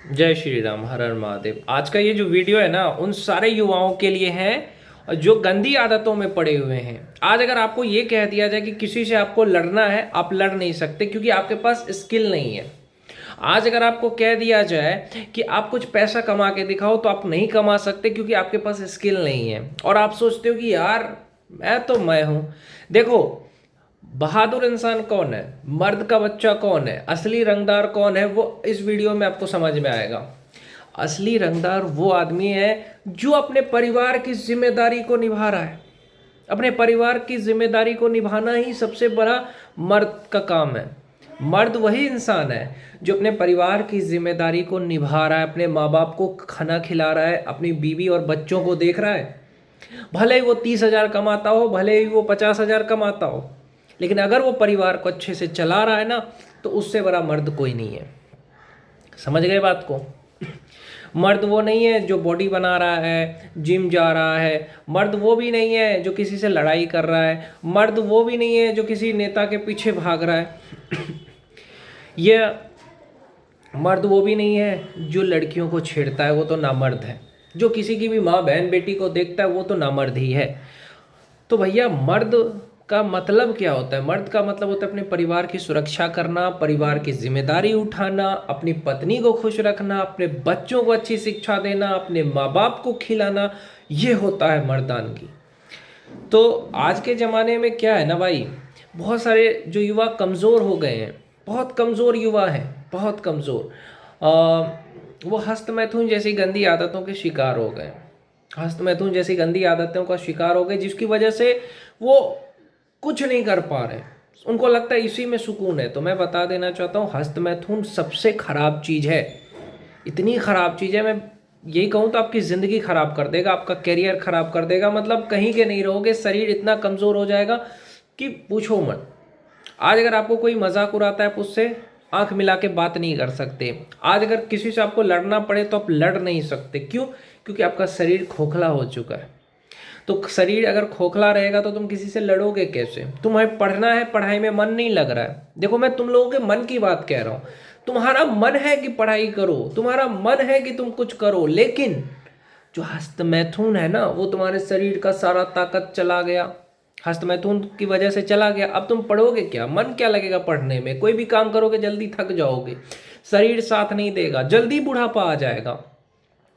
जय श्री राम, हर हर महादेव। आज का ये जो वीडियो है ना, उन सारे युवाओं के लिए है जो गंदी आदतों में पड़े हुए हैं। आज अगर आपको ये कह दिया जाए कि किसी से आपको लड़ना है, आप लड़ नहीं सकते क्योंकि आपके पास स्किल नहीं है। आज अगर आपको कह दिया जाए कि आप कुछ पैसा कमा के दिखाओ, तो आप नहीं कमा सकते क्योंकि आपके पास स्किल नहीं है। और आप सोचते हो कि यार मैं हूं। देखो, बहादुर इंसान कौन है, मर्द का बच्चा कौन है, असली रंगदार कौन है, वो इस वीडियो में आपको समझ में आएगा। असली रंगदार वो आदमी है जो अपने परिवार की जिम्मेदारी को निभा रहा है। अपने परिवार की जिम्मेदारी को निभाना ही सबसे बड़ा मर्द का काम है। मर्द वही इंसान है जो अपने परिवार की जिम्मेदारी को निभा रहा है, अपने माँ बाप को खाना खिला रहा है, अपनी बीवी और बच्चों को देख रहा है। भले ही वो 30,000 कमाता हो, भले ही वो 50,000 कमाता हो, लेकिन अगर वो परिवार को अच्छे से चला रहा है ना, तो उससे बड़ा मर्द कोई नहीं है। समझ गए बात को? मर्द वो नहीं है जो बॉडी बना रहा है, जिम जा रहा है। मर्द वो भी नहीं है जो किसी से लड़ाई कर रहा है। मर्द वो भी नहीं है जो किसी नेता के पीछे भाग रहा है। ये मर्द वो भी नहीं है जो लड़कियों को छेड़ता है, वो तो नामर्द है। जो किसी की भी माँ बहन बेटी को देखता है, वो तो नामर्द ही है। तो भैया, मर्द का मतलब क्या होता है? मर्द का मतलब होता है अपने परिवार की सुरक्षा करना, परिवार की जिम्मेदारी उठाना, अपनी पत्नी को खुश रखना, अपने बच्चों को अच्छी शिक्षा देना, अपने माँ बाप को खिलाना। ये होता है मर्दानगी। तो आज के ज़माने में क्या है ना भाई, बहुत सारे जो युवा कमज़ोर हो गए हैं, बहुत कमज़ोर युवा हैं, बहुत कमज़ोर। वो हस्तमैथुन जैसी गंदी आदतों के शिकार हो गए। हस्तमैथुन जैसी गंदी आदतों का शिकार हो गए, जिसकी वजह से वो कुछ नहीं कर पा रहे। उनको लगता है इसी में सुकून है। तो मैं बता देना चाहता हूँ, हस्तमैथुन सबसे खराब चीज़ है। इतनी खराब चीज़ है, मैं यही कहूँ तो आपकी ज़िंदगी खराब कर देगा, आपका करियर खराब कर देगा। मतलब कहीं के नहीं रहोगे, शरीर इतना कमज़ोर हो जाएगा कि पूछो मत। आज अगर आपको कोई मजाक उड़ाता है, आप उससे आंख मिला के बात नहीं कर सकते। आज अगर किसी से आपको लड़ना पड़े तो आप लड़ नहीं सकते। क्यों? क्योंकि आपका शरीर खोखला हो चुका है। तो शरीर अगर खोखला रहेगा तो तुम किसी से लड़ोगे कैसे? तुम्हें पढ़ना है, पढ़ाई में मन नहीं लग रहा है। देखो, मैं तुम लोगों के मन की बात कह रहा हूँ। तुम्हारा मन है कि पढ़ाई करो, तुम्हारा मन है कि तुम कुछ करो, लेकिन जो हस्तमैथुन है ना, वो तुम्हारे शरीर का सारा ताकत चला गया। हस्तमैथुन की वजह से चला गया। अब तुम पढ़ोगे क्या? मन क्या लगेगा पढ़ने में? कोई भी काम करोगे जल्दी थक जाओगे, शरीर साथ नहीं देगा, जल्दी बुढ़ापा आ जाएगा।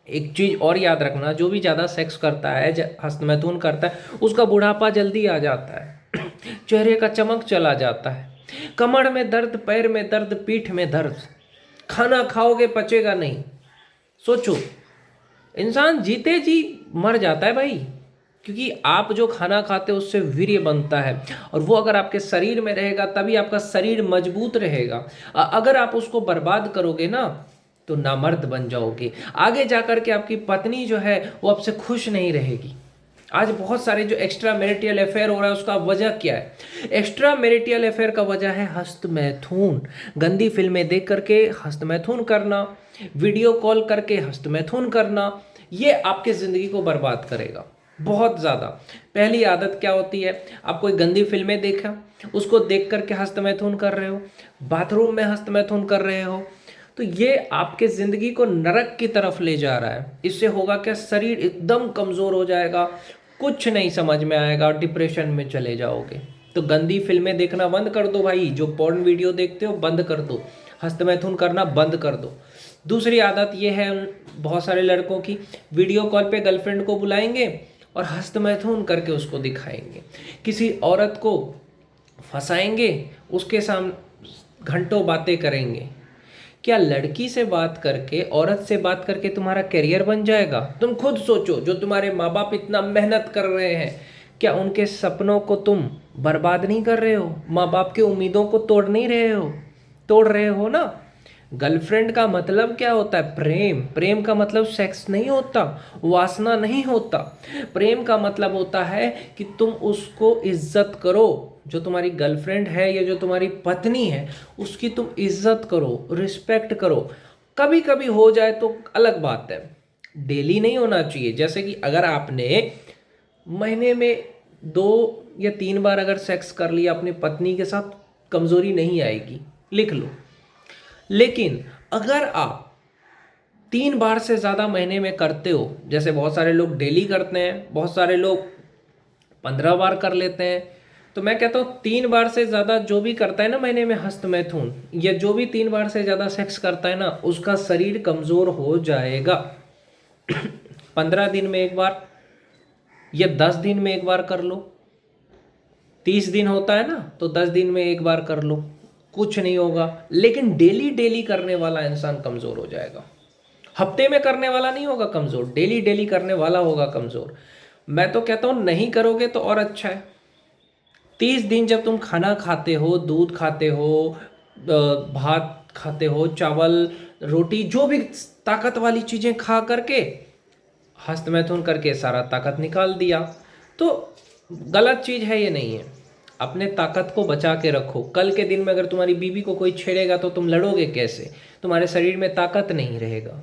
एक चीज़ और याद रखना, जो भी ज़्यादा सेक्स करता है, हस्तमैथुन करता है, उसका बुढ़ापा जल्दी आ जाता है। चेहरे का चमक चला जाता है, कमर में दर्द, पैर में दर्द, पीठ में दर्द। खाना खाओगे पचेगा नहीं। सोचो, इंसान जीते जी मर जाता है भाई। क्योंकि आप जो खाना खाते हो उससे वीर्य बनता है, और वो अगर आपके शरीर में रहेगा तभी आपका शरीर मजबूत रहेगा। अगर आप उसको बर्बाद करोगे ना, तो नामर्द बन जाओगे। आगे जाकर के आपकी पत्नी जो है वो आपसे खुश नहीं रहेगी। आज बहुत सारे जो एक्स्ट्रा मैरिटल अफेयर हो रहा है, उसका वजह क्या है? एक्स्ट्रा मैरिटल अफेयर का वजह है हस्तमैथुन। गंदी फिल्में देख करके हस्तमैथुन करना, वीडियो कॉल करके हस्तमैथुन करना, ये आपके ज़िंदगी को बर्बाद करेगा बहुत ज़्यादा। पहली आदत क्या होती है? आप कोई गंदी फिल्में देखा, उसको देख करके हस्तमैथुन कर रहे हो, बाथरूम में हस्तमैथुन कर रहे हो, तो ये आपके ज़िंदगी को नरक की तरफ ले जा रहा है। इससे होगा क्या? शरीर एकदम कमज़ोर हो जाएगा, कुछ नहीं समझ में आएगा, डिप्रेशन में चले जाओगे। तो गंदी फिल्में देखना बंद कर दो भाई। जो पॉर्न वीडियो देखते हो बंद कर दो, हस्तमैथुन करना बंद कर दो। दूसरी आदत ये है बहुत सारे लड़कों की, वीडियो कॉल पे गर्लफ्रेंड को बुलाएंगे और हस्तमैथुन करके उसको दिखाएंगे। किसी औरत को फंसाएंगे, उसके सामने घंटों बातें करेंगे। क्या लड़की से बात करके, औरत से बात करके तुम्हारा करियर बन जाएगा? तुम खुद सोचो, जो तुम्हारे माँ बाप इतना मेहनत कर रहे हैं, क्या उनके सपनों को तुम बर्बाद नहीं कर रहे हो? माँ बाप की उम्मीदों को तोड़ नहीं रहे हो? तोड़ रहे हो ना। गर्लफ्रेंड का मतलब क्या होता है? प्रेम। प्रेम का मतलब सेक्स नहीं होता, वासना नहीं होता। प्रेम का मतलब होता है कि तुम उसको इज्जत करो। जो तुम्हारी गर्लफ्रेंड है या जो तुम्हारी पत्नी है, उसकी तुम इज्जत करो, रिस्पेक्ट करो। कभी कभी हो जाए तो अलग बात है, डेली नहीं होना चाहिए। जैसे कि अगर आपने महीने में 2 या 3 बार अगर सेक्स कर लिया अपनी पत्नी के साथ, कमज़ोरी नहीं आएगी, लिख लो। लेकिन अगर आप 3 बार से ज़्यादा महीने में करते हो, जैसे बहुत सारे लोग डेली करते हैं, बहुत सारे लोग 15 बार कर लेते हैं, तो मैं कहता हूँ 3 बार से ज़्यादा जो भी करता है ना महीने में हस्त मैथुन, या जो भी 3 बार से ज़्यादा सेक्स करता है ना, उसका शरीर कमज़ोर हो जाएगा। 15 दिन में एक बार या 10 दिन में एक बार कर लो, 30 दिन होता है ना, तो 10 दिन में एक बार कर लो, कुछ नहीं होगा। लेकिन डेली डेली करने वाला इंसान कमज़ोर हो जाएगा। हफ्ते में करने वाला नहीं होगा कमज़ोर, डेली डेली करने वाला होगा कमज़ोर। मैं तो कहता हूँ नहीं करोगे तो और अच्छा है। 30 दिन जब तुम खाना खाते हो, दूध खाते हो, भात खाते हो, चावल रोटी, जो भी ताकत वाली चीज़ें खा करके हस्त मैथुन करके सारा ताकत निकाल दिया, तो गलत चीज़ है ये नहीं है। अपने ताकत को बचा के रखो। कल के दिन में अगर तुम्हारी बीवी को कोई छेड़ेगा तो तुम लड़ोगे कैसे? तुम्हारे शरीर में ताकत नहीं रहेगा।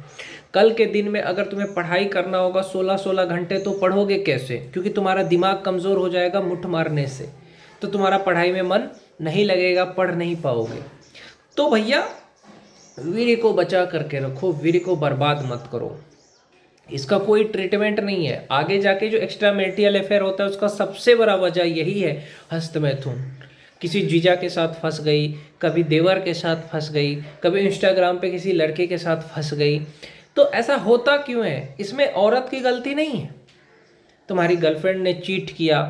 कल के दिन में अगर तुम्हें पढ़ाई करना होगा 16-16 घंटे, तो पढ़ोगे कैसे? क्योंकि तुम्हारा दिमाग कमज़ोर हो जाएगा मुठ मारने से, तो तुम्हारा पढ़ाई में मन नहीं लगेगा, पढ़ नहीं पाओगे। तो भैया वीर्य को बचा करके रखो, वीर्य को बर्बाद मत करो। इसका कोई ट्रीटमेंट नहीं है। आगे जाके जो एक्स्ट्रा मैरिटल अफेयर होता है उसका सबसे बड़ा वजह यही है हस्त मैथुन। किसी जीजा के साथ फंस गई, कभी देवर के साथ फंस गई, कभी इंस्टाग्राम पे किसी लड़के के साथ फंस गई, तो ऐसा होता क्यों है? इसमें औरत की गलती नहीं है। तुम्हारी गर्लफ्रेंड ने चीट किया,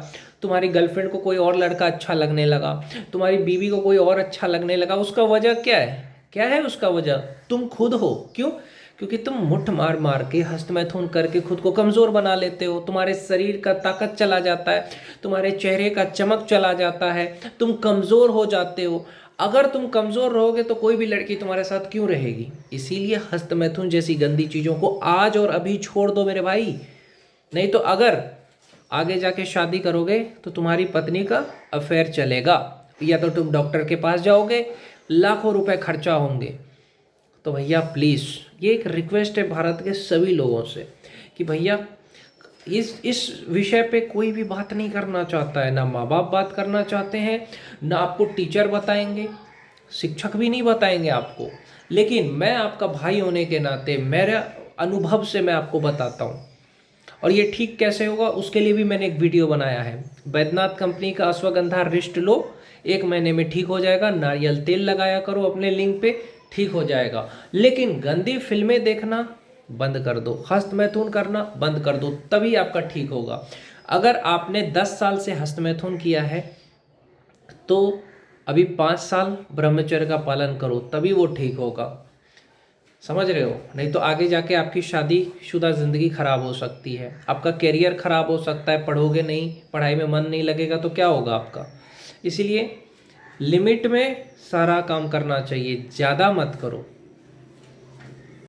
तुम्हारी गर्लफ्रेंड को कोई और लड़का अच्छा लगने लगा, तुम्हारी बीवी को कोई और अच्छा लगने लगा, उसका वजह क्या है? क्या है उसका वजह? तुम खुद हो। क्यों? क्योंकि तुम मुठ मार मार के हस्त मैथुन करके खुद को कमज़ोर बना लेते हो। तुम्हारे शरीर का ताकत चला जाता है, तुम्हारे चेहरे का चमक चला जाता है, तुम कमज़ोर हो जाते हो। अगर तुम कमज़ोर रहोगे तो कोई भी लड़की तुम्हारे साथ क्यों रहेगी? इसीलिए हस्त मैथुन जैसी गंदी चीज़ों को आज और अभी छोड़ दो मेरे भाई। नहीं तो अगर आगे जाके शादी करोगे तो तुम्हारी पत्नी का अफेयर चलेगा, या तो तुम डॉक्टर के पास जाओगे, लाखों रुपए खर्चा होंगे। तो भैया प्लीज़, ये एक रिक्वेस्ट है भारत के सभी लोगों से कि भैया इस विषय पे कोई भी बात नहीं करना चाहता है। ना माँ बाप बात करना चाहते हैं, ना आपको टीचर बताएंगे, शिक्षक भी नहीं बताएंगे आपको। लेकिन मैं आपका भाई होने के नाते मेरे अनुभव से मैं आपको बताता हूँ। और ये ठीक कैसे होगा उसके लिए भी मैंने एक वीडियो बनाया है। बैद्यनाथ कंपनी का अश्वगंधा रिस्ट लो, 1 महीने में ठीक हो जाएगा। नारियल तेल लगाया करो अपने लिंग पे, ठीक हो जाएगा। लेकिन गंदी फिल्में देखना बंद कर दो, हस्त मैथुन करना बंद कर दो, तभी आपका ठीक होगा। अगर आपने 10 साल से हस्त मैथुन किया है तो अभी 5 साल ब्रह्मचर्य का पालन करो, तभी वो ठीक होगा। समझ रहे हो? नहीं तो आगे जाके आपकी शादीशुदा ज़िंदगी खराब हो सकती है, आपका करियर खराब हो सकता है, पढ़ोगे नहीं, पढ़ाई में मन नहीं लगेगा तो क्या होगा आपका। इसीलिए लिमिट में सारा काम करना चाहिए, ज़्यादा मत करो।